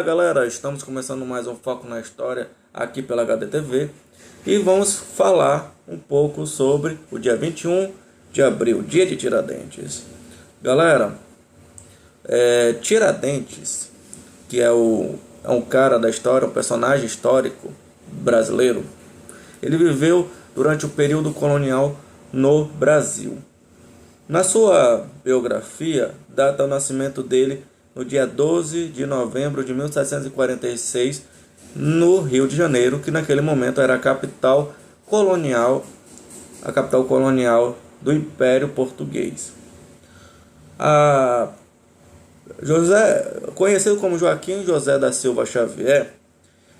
Fala galera, estamos começando mais um Foco na História aqui pela HDTV e vamos falar um pouco sobre o dia 21 de abril, dia de Tiradentes. Galera, Tiradentes, que é um cara da história, um personagem histórico brasileiro, ele viveu durante o período colonial no Brasil. Na sua biografia, data o nascimento dele no dia 12 de novembro de 1746, no Rio de Janeiro, que naquele momento era a capital colonial do Império Português. Conhecido como Joaquim José da Silva Xavier,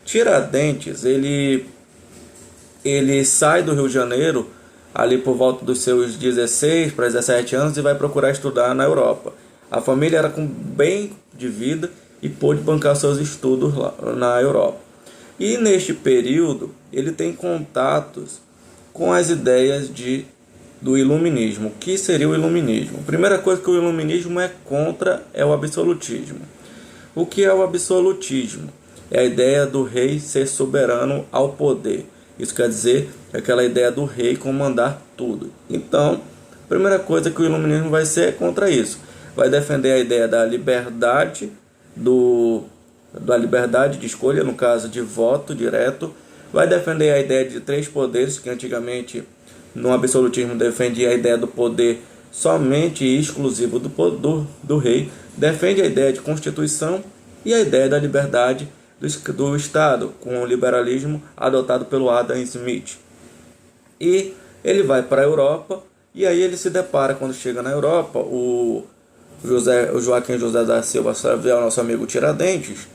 Tiradentes, ele sai do Rio de Janeiro ali por volta dos seus 16 para 17 anos e vai procurar estudar na Europa. A família era com bem de vida e pôde bancar seus estudos lá na Europa. E neste período ele tem contatos com as ideias do iluminismo. O que seria o iluminismo? A primeira coisa que o iluminismo é contra é o absolutismo. O que é o absolutismo? É a ideia do rei ser soberano ao poder. Isso quer dizer aquela ideia do rei comandar tudo. Então, a primeira coisa que o iluminismo vai ser é contra isso. Vai defender a ideia da liberdade, da liberdade de escolha, no caso de voto direto. Vai defender a ideia de três poderes, que antigamente no absolutismo defendia a ideia do poder somente e exclusivo do rei. Defende a ideia de constituição e a ideia da liberdade do Estado, com o liberalismo adotado pelo Adam Smith. E ele vai para a Europa, e aí ele se depara, quando chega na Europa, o Joaquim José da Silva Xavier, nosso amigo Tiradentes,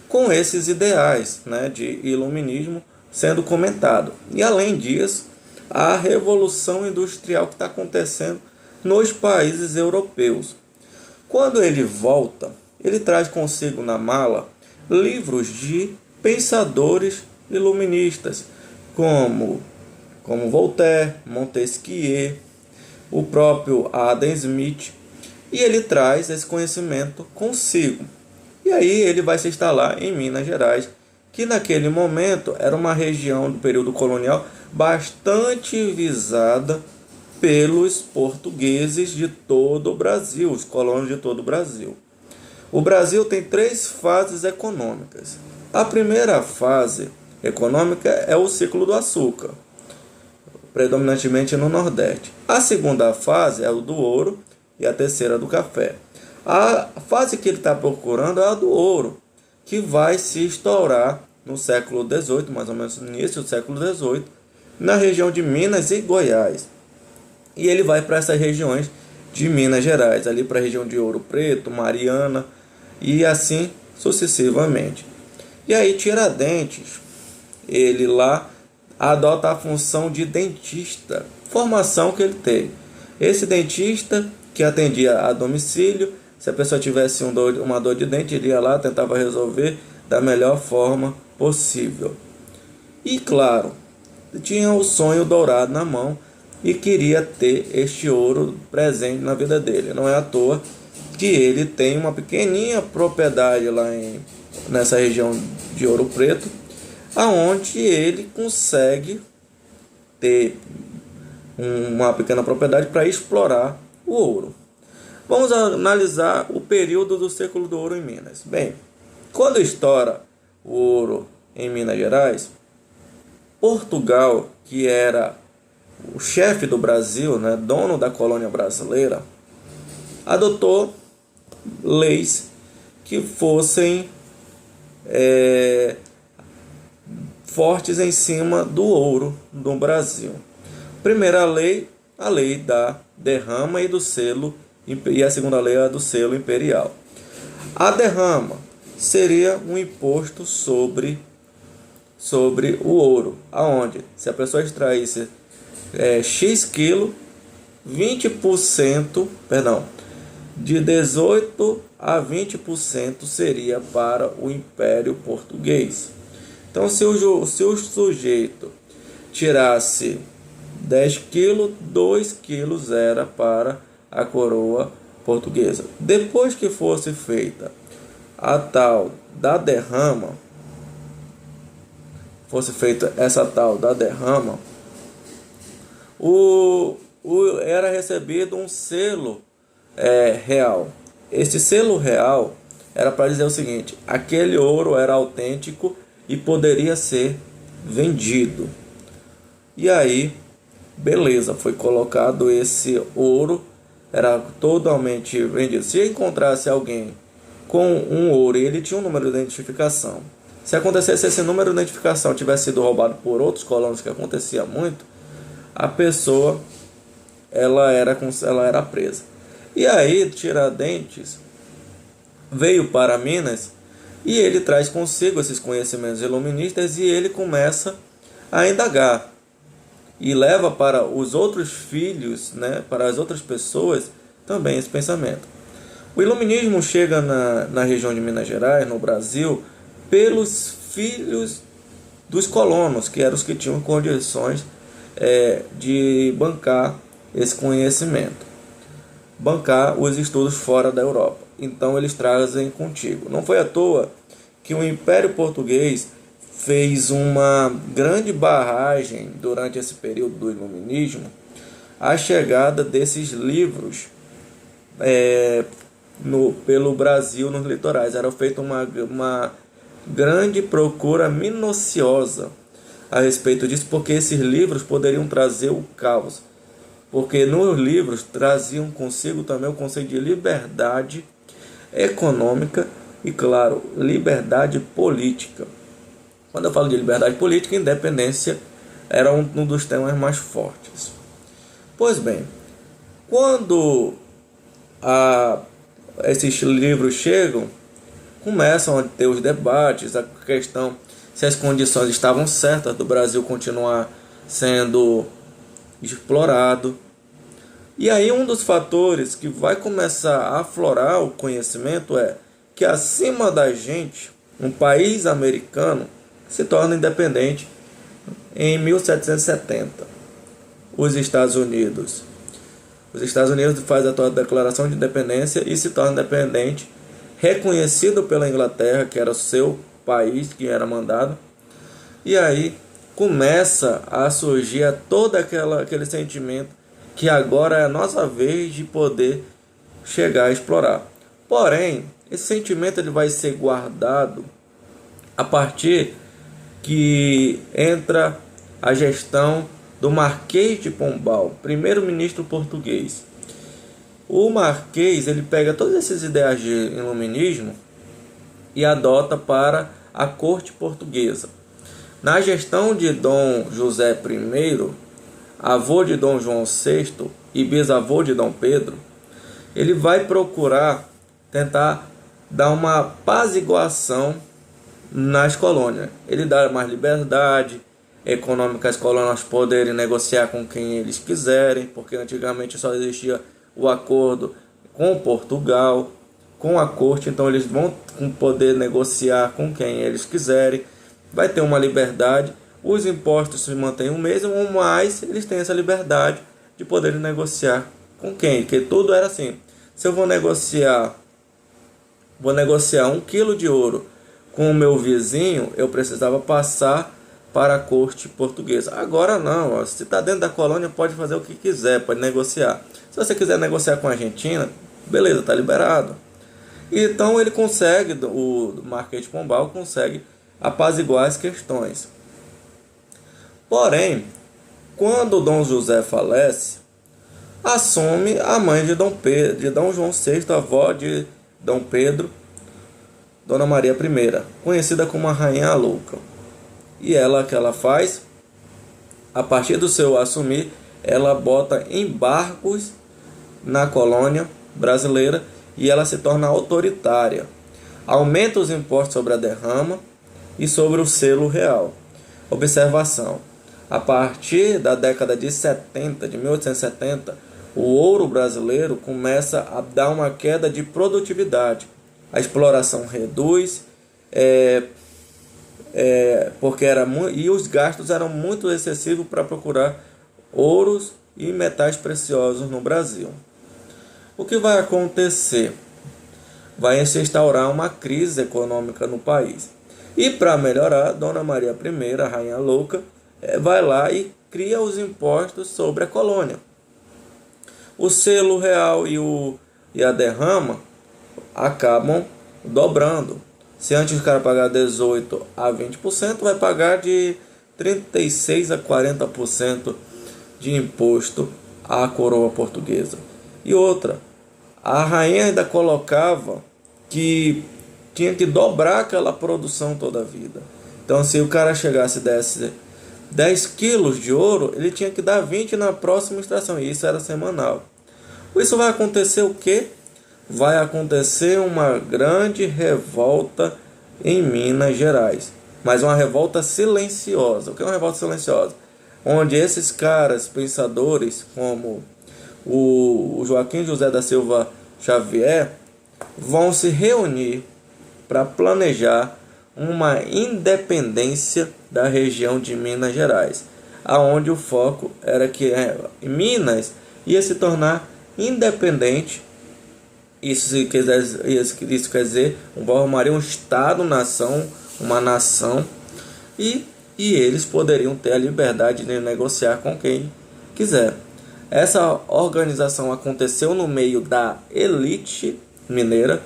com esses ideais, de iluminismo sendo comentado. E além disso, a revolução industrial que está acontecendo nos países europeus. Quando ele volta, ele traz consigo na mala livros de pensadores iluministas, como Voltaire, Montesquieu, o próprio Adam Smith, e ele traz esse conhecimento consigo. E aí ele vai se instalar em Minas Gerais, que naquele momento era uma região do período colonial bastante visada pelos portugueses de todo o Brasil, os colonos de todo o Brasil. O Brasil tem três fases econômicas. A primeira fase econômica é o ciclo do açúcar, predominantemente no Nordeste. A segunda fase é o do ouro e a terceira do café. A fase que ele está procurando é a do ouro, que vai se estourar no século XVIII, mais ou menos no início do século XVIII, na região de Minas e Goiás. E ele vai para essas regiões de Minas Gerais, ali para a região de Ouro Preto, Mariana e assim sucessivamente. E aí Tiradentes, ele lá adota a função de dentista, formação que ele teve. Esse dentista que atendia a domicílio, se a pessoa tivesse uma dor de dente, ele ia lá, tentava resolver da melhor forma possível. E claro, tinha o sonho dourado na mão e queria ter este ouro presente na vida dele. Não é à toa que ele tem uma pequenininha propriedade lá nessa região de Ouro Preto, aonde ele consegue ter uma pequena propriedade para explorar o ouro. Vamos analisar o período do século do ouro em Minas. Bem, quando estoura o ouro em Minas Gerais, Portugal, que era o chefe do Brasil, dono da colônia brasileira, adotou leis que fossem fortes em cima do ouro do Brasil. Primeira lei, a lei da derrama e do selo, e a segunda lei, a do selo imperial. A derrama seria um imposto sobre o ouro, aonde se a pessoa extraísse X quilo, 20%, de 18% a 20% seria para o Império Português. Então, se o sujeito tirasse 10 quilos, 2 quilos era para a coroa portuguesa. Depois que fosse feita a tal da derrama, fosse feita essa tal da derrama, era recebido um selo real. Este selo real era para dizer o seguinte: aquele ouro era autêntico e poderia ser vendido. E aí, beleza, foi colocado esse ouro, era totalmente vendido. Se encontrasse alguém com um ouro e ele tinha um número de identificação, se acontecesse esse número de identificação tivesse sido roubado por outros colonos, que acontecia muito, a pessoa ela era presa. E aí Tiradentes veio para Minas e ele traz consigo esses conhecimentos iluministas e ele começa a indagar e leva para os outros filhos, né, para as outras pessoas também esse pensamento. O iluminismo chega na região de Minas Gerais, no Brasil, pelos filhos dos colonos, que eram os que tinham condições de bancar esse conhecimento, bancar os estudos fora da Europa. Então eles trazem contigo. Não foi à toa que o Império Português fez uma grande barragem durante esse período do iluminismo à chegada desses livros pelo Brasil nos litorais. Era feita uma grande procura minuciosa a respeito disso, porque esses livros poderiam trazer o caos, porque nos livros traziam consigo também o conceito de liberdade econômica e, claro, liberdade política. Quando eu falo de liberdade política, independência era um dos temas mais fortes. Pois bem, quando esses livros chegam, começam a ter os debates, a questão se as condições estavam certas do Brasil continuar sendo explorado. E aí um dos fatores que vai começar a aflorar o conhecimento é que acima da gente, um país americano se torna independente em 1770. Os Estados Unidos faz a sua declaração de independência e se torna independente, reconhecido pela Inglaterra, que era o seu país que era mandado. E aí começa a surgir todo aquele sentimento que agora é a nossa vez de poder chegar a explorar. Porém, esse sentimento ele vai ser guardado a partir que entra a gestão do Marquês de Pombal, primeiro-ministro português. O Marquês ele pega todas essas ideias de iluminismo e adota para a corte portuguesa. Na gestão de Dom José I, avô de Dom João VI e bisavô de Dom Pedro, ele vai procurar tentar dar uma apaziguação nas colônias. Ele dá mais liberdade econômica às colônias poderem negociar com quem eles quiserem, porque antigamente só existia o acordo com Portugal, com a corte, então eles vão poder negociar com quem eles quiserem, vai ter uma liberdade, os impostos se mantêm o mesmo, mas eles têm essa liberdade de poder negociar com quem, porque tudo era assim: se eu vou negociar 1 quilo de ouro com o meu vizinho, eu precisava passar para a corte portuguesa. Agora não, se está dentro da colônia pode fazer o que quiser, pode negociar. Se você quiser negociar com a Argentina, beleza, está liberado. Então ele consegue, o Marquês de Pombal consegue apaziguar as questões. Porém, quando Dom José falece, assume a mãe de Dom João VI, a avó de Dom Pedro, Dona Maria I, conhecida como a Rainha Louca. E ela que ela faz, a partir do seu assumir, ela bota embargos na colônia brasileira e ela se torna autoritária. Aumenta os impostos sobre a derrama e sobre o selo real. Observação: a partir da década de 70, de 1870, o ouro brasileiro começa a dar uma queda de produtividade. A exploração reduz, porque e os gastos eram muito excessivos para procurar ouros e metais preciosos no Brasil. O que vai acontecer? vai se instaurar uma crise econômica no país. E para melhorar, Dona Maria I, a Rainha Louca, vai lá e cria os impostos sobre a colônia. O selo real e a derrama acabam dobrando. Se antes o cara pagar 18% a 20%, vai pagar de 36% a 40% de imposto à coroa portuguesa. E outra, a rainha ainda colocava que tinha que dobrar aquela produção toda a vida. Então, se o cara chegasse e desse 10 quilos de ouro, ele tinha que dar 20 na próxima extração, e isso era semanal. Isso vai acontecer o quê? Vai acontecer uma grande revolta em Minas Gerais, mas uma revolta silenciosa. O que é uma revolta silenciosa? Onde esses caras pensadores, como o Joaquim José da Silva Xavier, vão se reunir para planejar uma independência da região de Minas Gerais, aonde o foco era que Minas ia se tornar independente. Isso quer dizer, formaria um Estado-nação, uma nação, e eles poderiam ter a liberdade de negociar com quem quiser. Essa organização aconteceu no meio da elite mineira.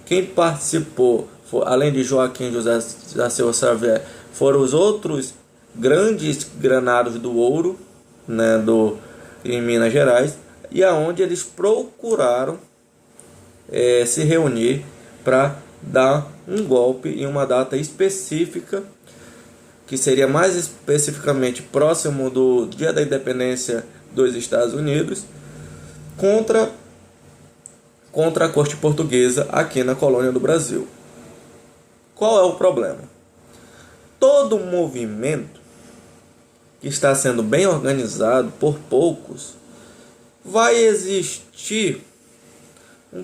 Quem participou, além de Joaquim José da Silva Xavier, foram os outros grandes granados do ouro, né, em Minas Gerais, e aonde eles procuraram se reunir para dar um golpe em uma data específica, que seria mais especificamente próximo do dia da independência dos Estados Unidos, contra a corte portuguesa aqui na colônia do Brasil. Qual é o problema? Todo movimento que está sendo bem organizado por poucos, vai existir um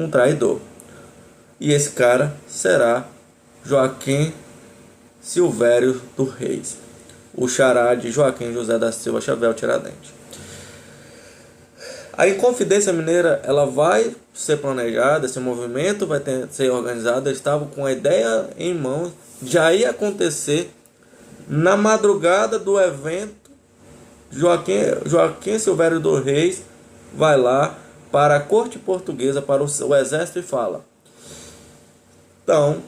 traidor. E esse cara será Joaquim Silvério dos Reis, o xará de Joaquim José da Silva Xavier Tiradentes. A Inconfidência Mineira, ela vai ser planejada, esse movimento vai ser organizado. Eles estavam com a ideia em mãos, já ia acontecer na madrugada do evento. Joaquim Silvério dos Reis vai lá para a corte portuguesa, para o exército, e fala: estão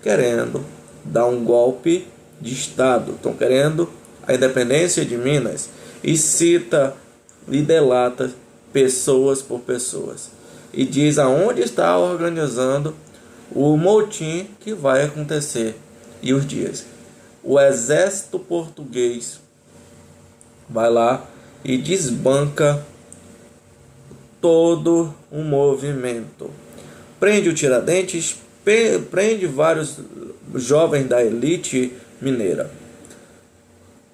querendo dar um golpe de Estado, estão querendo a independência de Minas, e cita e delata pessoas por pessoas, e diz aonde está organizando o motim que vai acontecer e os dias. O exército português vai lá e desbanca todo um movimento, prende o Tiradentes, prende vários jovens da elite mineira.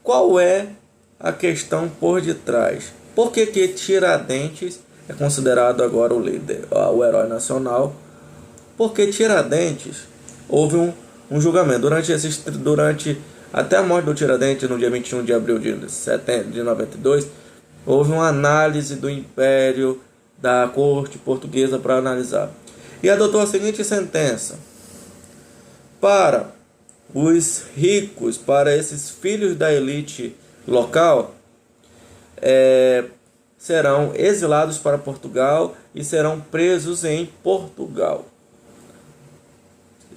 Qual é a questão por detrás? Por que Tiradentes é considerado agora o líder, o herói nacional? Porque Tiradentes, houve um julgamento durante até a morte do Tiradentes, no dia 21 de abril de 92, houve uma análise do Império, da corte portuguesa, para analisar, e adotou a seguinte sentença: para os ricos, para esses filhos da elite local, serão exilados para Portugal e serão presos em Portugal.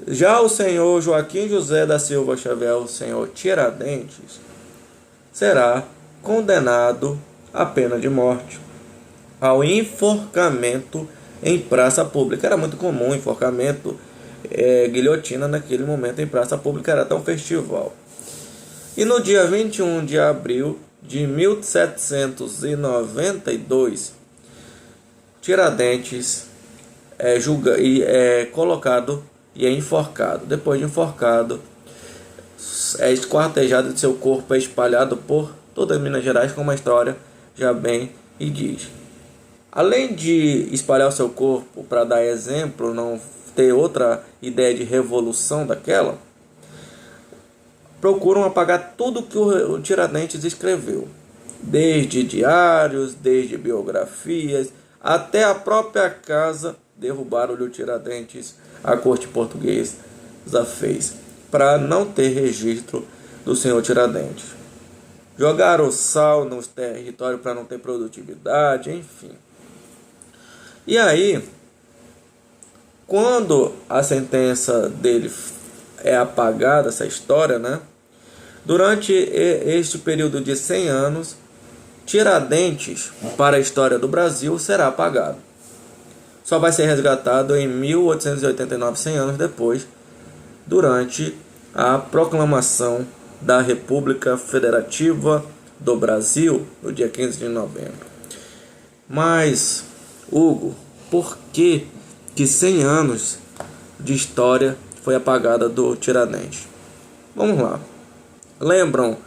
Já o senhor Joaquim José da Silva Xavier, o senhor Tiradentes, será condenado à pena de morte, ao enforcamento em praça pública. Era muito comum enforcamento, guilhotina naquele momento em praça pública, era tão festival. E no dia 21 de abril de 1792, Tiradentes é colocado e é enforcado. Depois de enforcado, é esquartejado, de seu corpo é espalhado por toda Minas Gerais, como a história já bem e diz. Além de espalhar o seu corpo para dar exemplo, não ter outra ideia de revolução daquela, procuram apagar tudo que o Tiradentes escreveu, desde diários, desde biografias, até a própria casa derrubaram o Tiradentes, a corte portuguesa fez, para não ter registro do senhor Tiradentes. Jogaram sal nos territórios para não ter produtividade, enfim. E aí, quando a sentença dele é apagada, essa história, né? Durante este período de 100 anos, Tiradentes, para a história do Brasil, será apagado. Só vai ser resgatado em 1889, 100 anos depois, durante a proclamação da República Federativa do Brasil, no dia 15 de novembro. Mas, Hugo, por que 100 anos de história foi apagada do Tiradentes? Vamos lá. Lembram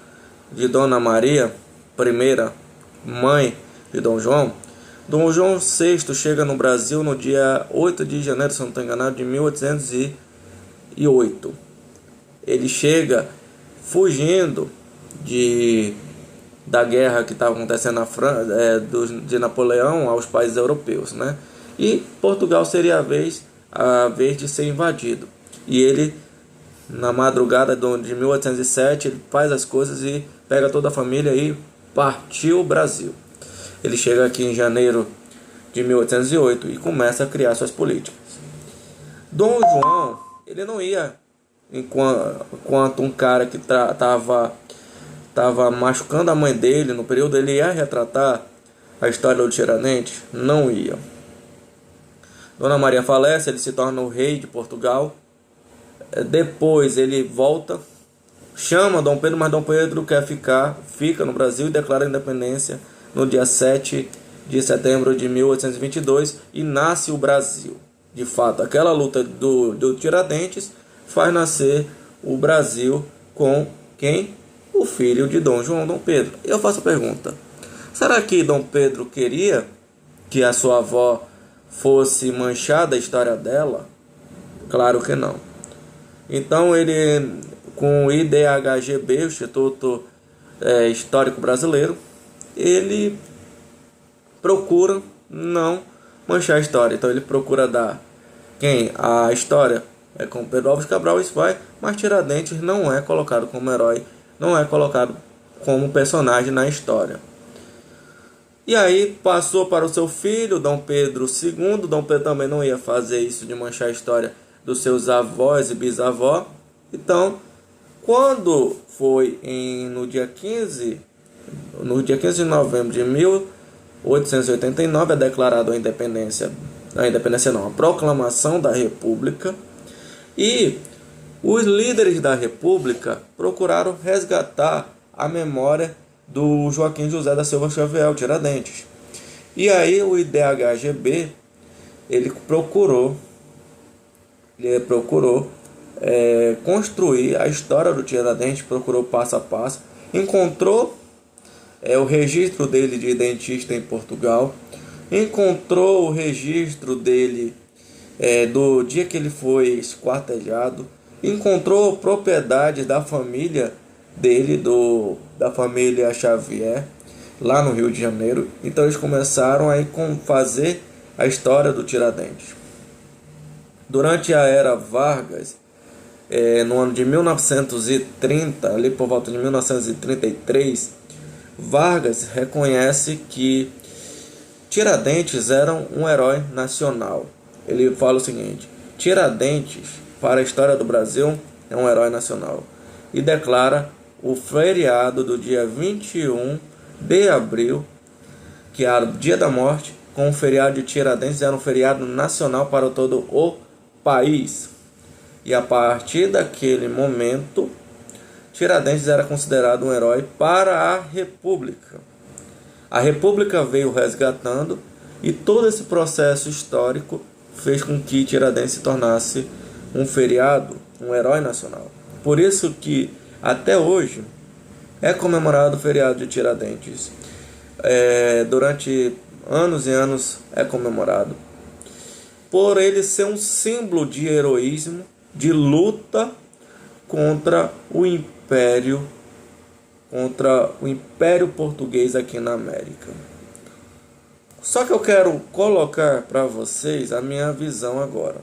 de Dona Maria I, mãe de Dom João? Dom João VI chega no Brasil no dia 8 de janeiro, se não estou enganado, de 1808. Ele chega fugindo da guerra que estava acontecendo na França, de Napoleão aos países europeus, né? E Portugal seria a vez de ser invadido. E ele, na madrugada de 1807, ele faz as coisas e pega toda a família e partiu o Brasil. Ele chega aqui em janeiro de 1808 e começa a criar suas políticas. Dom João, ele não ia enquanto um cara que estava machucando a mãe dele no período, ele ia retratar a história do Tiradentes? Não ia. Dona Maria falece, ele se torna o rei de Portugal. Depois ele volta, chama Dom Pedro, mas Dom Pedro fica no Brasil e declara a independência no dia 7 de setembro de 1822 e nasce o Brasil. De fato, aquela luta do Tiradentes faz nascer o Brasil com quem? O filho de Dom João, Dom Pedro. Eu faço a pergunta: será que Dom Pedro queria que a sua avó fosse manchada a história dela? Claro que não. Então ele, com o IDHGB, o Instituto Histórico Brasileiro, ele procura não manchar a história. Então ele procura dar a história com Pedro Álvares Cabral, isso vai, mas Tiradentes não é colocado como herói, não é colocado como personagem na história. E aí passou para o seu filho, Dom Pedro II. Dom Pedro também não ia fazer isso de manchar a história dos seus avós e bisavó. Então, quando foi no dia 15 de novembro de 1889 é declarada a proclamação da República, e os líderes da República procuraram resgatar a memória do Joaquim José da Silva Xavier, Tiradentes. E aí o IDHGB ele procurou construir a história do Tiradentes, procurou passo a passo, encontrou o registro dele de dentista em Portugal, encontrou o registro dele do dia que ele foi esquartejado, encontrou propriedades da família dele, da família Xavier, lá no Rio de Janeiro. Então eles começaram a fazer a história do Tiradentes. Durante a era Vargas, no ano de 1930, ali por volta de 1933, Vargas reconhece que Tiradentes era um herói nacional. Ele fala o seguinte: Tiradentes, para a história do Brasil, é um herói nacional. E declara o feriado do dia 21 de abril, que era o dia da morte, com o feriado de Tiradentes, era um feriado nacional para todo o país. E a partir daquele momento, Tiradentes era considerado um herói para a República. A República veio resgatando, e todo esse processo histórico fez com que Tiradentes se tornasse um feriado, um herói nacional. Por isso que até hoje é comemorado o feriado de Tiradentes. Durante anos e anos é comemorado, por ele ser um símbolo de heroísmo, de luta contra o Império português aqui na América. Só que eu quero colocar para vocês a minha visão agora.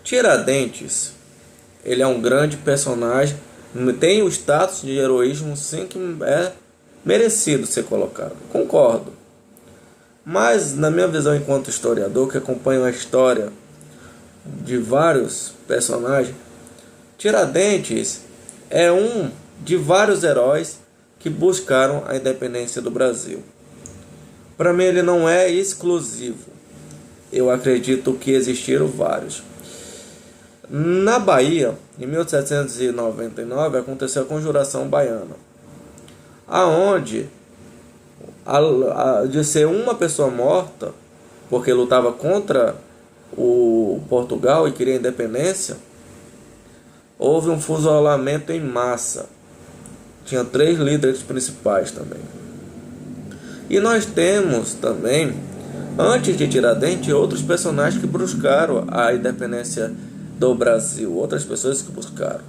Tiradentes, ele é um grande personagem, tem o status de heroísmo, sim, que é merecido ser colocado. Concordo. Mas, na minha visão enquanto historiador, que acompanho a história de vários personagens, Tiradentes é um de vários heróis que buscaram a independência do Brasil. Para mim, ele não é exclusivo. Eu acredito que existiram vários. Na Bahia, em 1799, aconteceu a Conjuração Baiana, aonde, de ser uma pessoa morta, porque lutava contra o Portugal e queria independência, houve um fuzilamento em massa. Tinha 3 líderes principais também. E nós temos também, antes de Tiradentes, outros personagens que buscaram a independência do Brasil, outras pessoas que buscaram.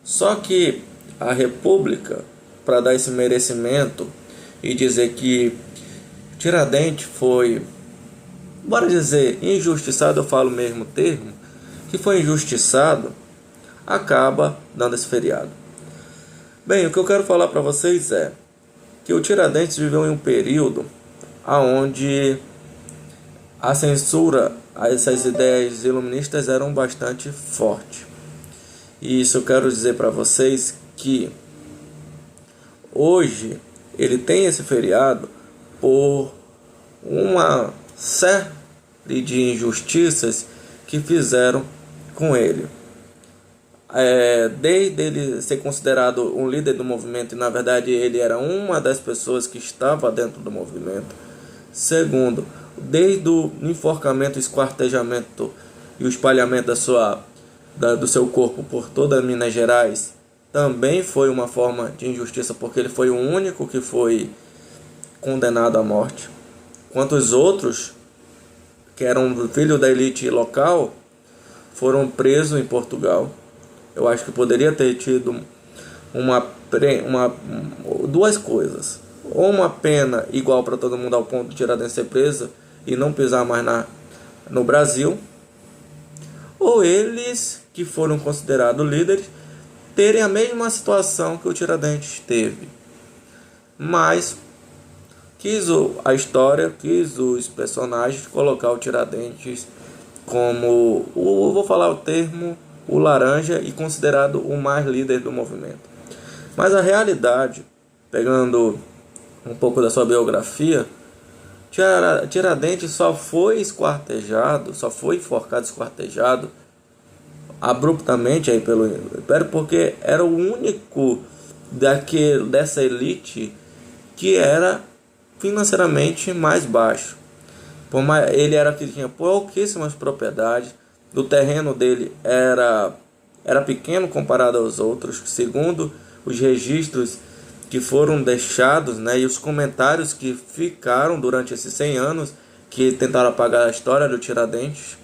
Só que a República, para dar esse merecimento e dizer que Tiradentes foi, bora dizer, injustiçado, eu falo o mesmo termo, que foi injustiçado, acaba dando esse feriado. Bem, o que eu quero falar para vocês é que o Tiradentes viveu em um período onde a censura a essas ideias iluministas eram bastante forte. E isso eu quero dizer para vocês que hoje ele tem esse feriado por uma série de injustiças que fizeram com ele. Desde ele ser considerado um líder do movimento, e na verdade ele era uma das pessoas que estava dentro do movimento. Segundo, desde o enforcamento, esquartejamento e o espalhamento do seu corpo por toda Minas Gerais, também foi uma forma de injustiça, porque ele foi o único que foi condenado à morte. Enquanto os outros, que eram filhos da elite local, foram presos em Portugal. Eu acho que poderia ter tido duas coisas. Ou uma pena igual para todo mundo ao ponto de Tiradentes ser preso e não pisar mais no Brasil. Ou eles, que foram considerados líderes, terem a mesma situação que o Tiradentes teve. Mas a história quis os personagens colocar o Tiradentes como, vou falar o termo, o laranja, e considerado o mais líder do movimento. Mas a realidade, pegando um pouco da sua biografia, Tiradentes só foi esquartejado, só foi enforcado, esquartejado abruptamente aí pelo Império, porque era o único dessa elite que era financeiramente mais baixo. Ele era que tinha pouquíssimas propriedades, o terreno dele era pequeno comparado aos outros, segundo os registros que foram deixados, né, e os comentários que ficaram durante esses 100 anos que tentaram apagar a história do Tiradentes.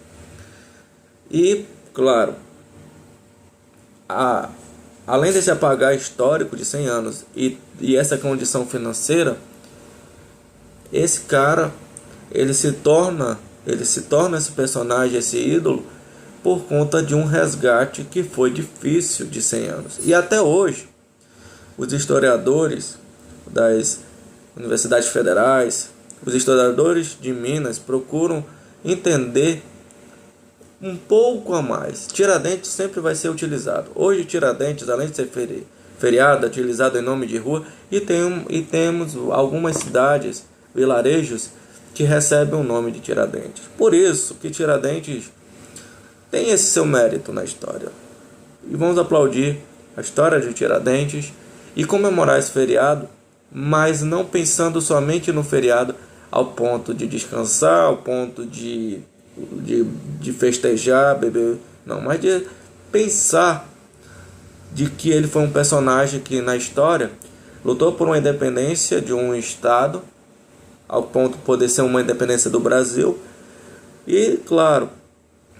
E, claro, além desse apagar histórico de 100 anos e essa condição financeira, esse cara, ele se torna esse personagem, esse ídolo, por conta de um resgate que foi difícil de 100 anos. E até hoje, os historiadores das universidades federais, os historiadores de Minas procuram entender um pouco a mais. Tiradentes sempre vai ser utilizado. Hoje Tiradentes, além de ser feriado, é utilizado em nome de rua, e temos algumas cidades, vilarejos, que recebem o nome de Tiradentes. Por isso que Tiradentes tem esse seu mérito na história. E vamos aplaudir a história de Tiradentes e comemorar esse feriado, mas não pensando somente no feriado ao ponto de descansar, ao ponto de festejar, beber, não, mas de pensar de que ele foi um personagem que na história lutou por uma independência de um estado, ao ponto de poder ser uma independência do Brasil. E, claro,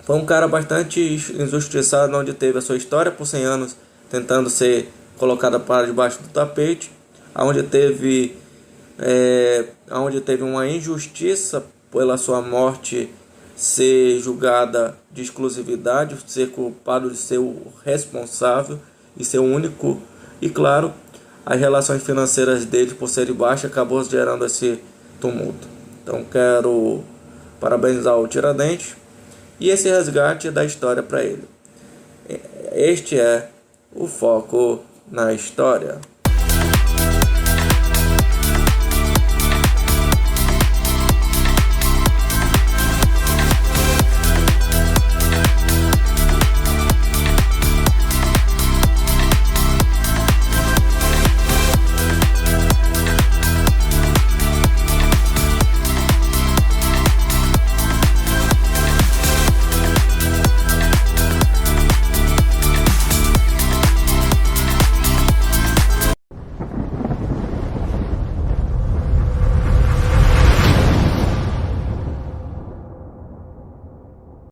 foi um cara bastante injustiçado, onde teve a sua história por 100 anos tentando ser colocada para debaixo do tapete, onde teve onde teve uma injustiça pela sua morte ser julgada de exclusividade, ser culpado de ser o responsável e ser o único. E claro, as relações financeiras dele, por serem baixas, acabou gerando esse tumulto. Então quero parabenizar o Tiradentes e esse resgate da história para ele. Este é o Foco na História.